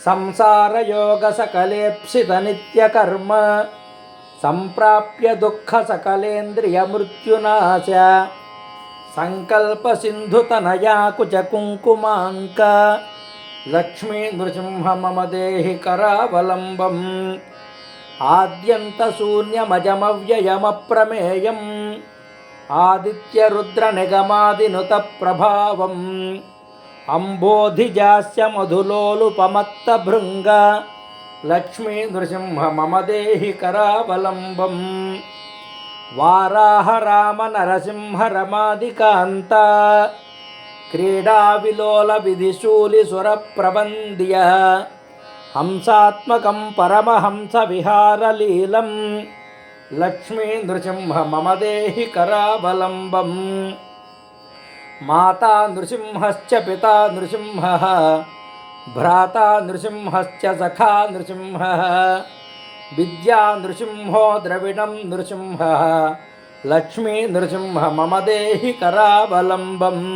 संसारयोगसकलेप्सितनित्यकर्म सम्प्राप्य दुःखसकलेन्द्रियमृत्युनाश संकल्पसिन्धुतनया कुचकुङ्कुमाङ्क लक्ष्मी नृसिंह मम देहि करावलम्बम् आद्यन्तशून्यमजमव्ययमप्रमेयम् आदित्यरुद्रनिगमादिनुतप्रभावम् अम्बोधिजास्य मधुलोलुपमत्तभृङ्ग लक्ष्मी नृसिंह मम देहि करावलम्बम् वाराह राम नरसिंह रमादिकान्त क्रीडाविलोलविधिशूलिसुरप्रबन्द्य हंसात्मकं परमहंसविहारलीलं लक्ष्मी नृसिंह मम देहि करावलम्बम् माता नृसिंहश्च पिता नृसिंहः भ्राता नृसिंहश्च सखा नृसिंहः विद्या नृसिंहो द्रविणं नृसिंहः लक्ष्मी नृसिंह मम देहि करावलम्बम्।